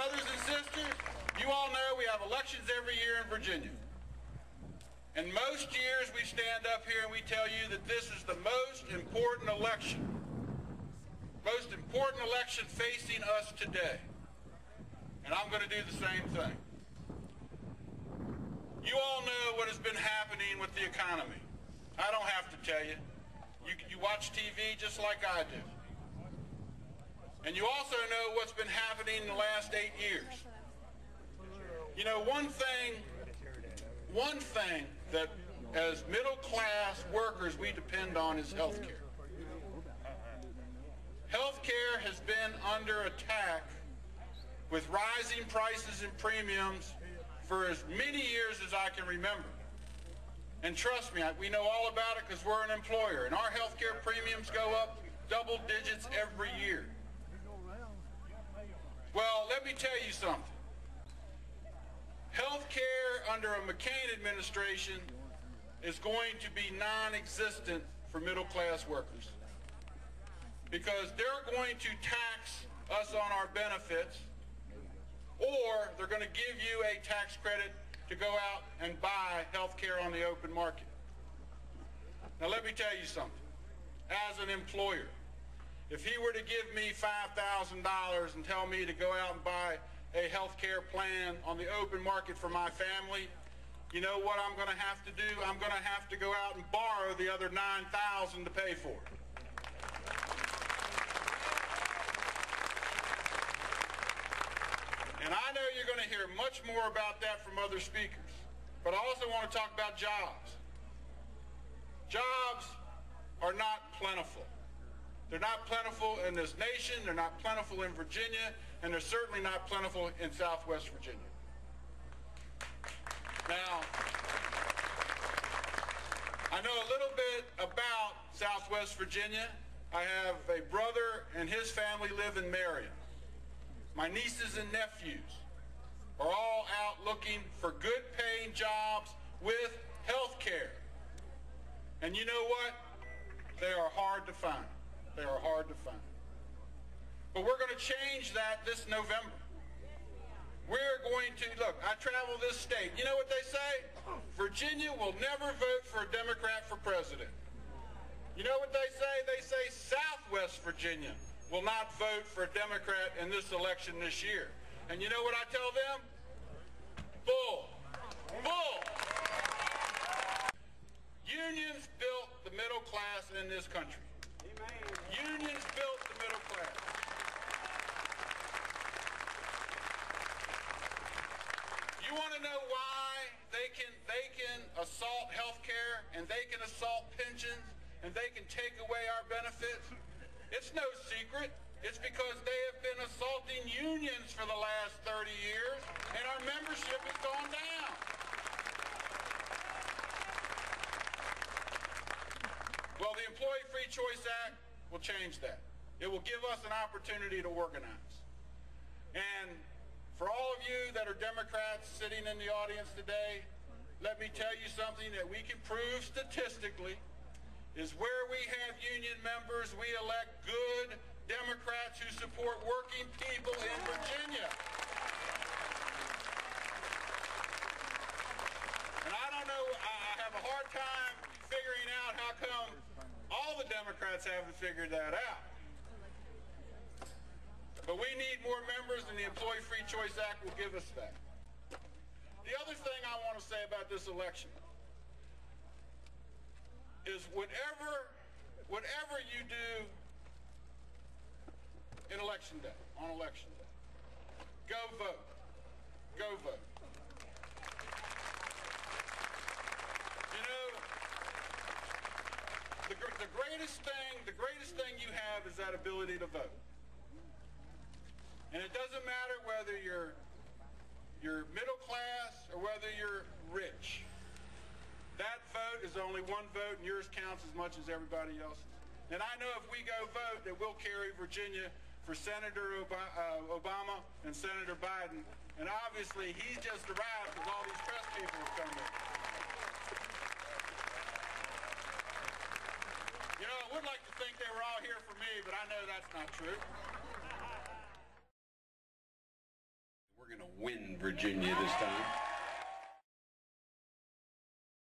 Brothers and sisters, you all know we have elections every year in Virginia. And most years we stand up here and we tell you that this is the most important election facing us today. And I'm going to do the same thing. You all know what has been happening with the economy. I don't have to tell you. You watch TV just like I do. And you also know what's been happening in the last 8 years. You know, one thing that as middle class workers we depend on is health care. Health care has been under attack with rising prices and premiums for as many years as I can remember. And trust me, we know all about it because we're an employer, and our health care premiums go up double digits every year. Well, let me tell you something. Health care under a McCain administration is going to be non-existent for middle class workers, because they're going to tax us on our benefits, or they're going to give you a tax credit to go out and buy health care on the open market. Now let me tell you something. As an employer, if he were to give me $5,000 and tell me to go out and buy a health care plan on the open market for my family, you know what I'm going to have to do? I'm going to have to go out and borrow the other $9,000 to pay for it. And I know you're going to hear much more about that from other speakers, but I also want to talk about jobs. Jobs are not plentiful. They're not plentiful in this nation, they're not plentiful in Virginia, and they're certainly not plentiful in Southwest Virginia. Now, I know a little bit about Southwest Virginia. I have a brother and his family live in Marion. My nieces and nephews are all out looking for good paying jobs with health care. And you know what? They are hard to find. They are hard to find. But we're going to change that this November. We're going to, look, I travel this state. You know what they say? Virginia will never vote for a Democrat for president. You know what they say? They say Southwest Virginia will not vote for a Democrat in this election this year. And you know what I tell them? Bull. Bull. Unions built the middle class in this country. Unions built the middle class. You want to know why they can assault health care and they can assault pensions and they can take away our benefits? It's no secret. It's because they have been assaulting unions for the last 30 years and our membership has gone down. Well, the Employee Free Choice Act will change that. It will give us an opportunity to organize. And for all of you that are Democrats sitting in the audience today, let me tell you something that we can prove statistically is where we have union members, we elect good Democrats who support working people in Virginia. And I don't know, I have a hard time figuring out how come all the Democrats haven't figured that out. But we need more members, and the Employee Free Choice Act will give us that. The other thing I want to say about this election is whatever you do in election day, on election day, go vote. Go vote. You know, the greatest thing you have is that ability to vote. And it doesn't matter whether you're middle class or whether you're rich. That vote is only one vote, and yours counts as much as everybody else's. And I know if we go vote that we'll carry Virginia for Senator Obama and Senator Biden. And obviously he's just arrived because all these press people have come in. You know, I would like to think they were all here for me, but I know that's not true. win Virginia this time.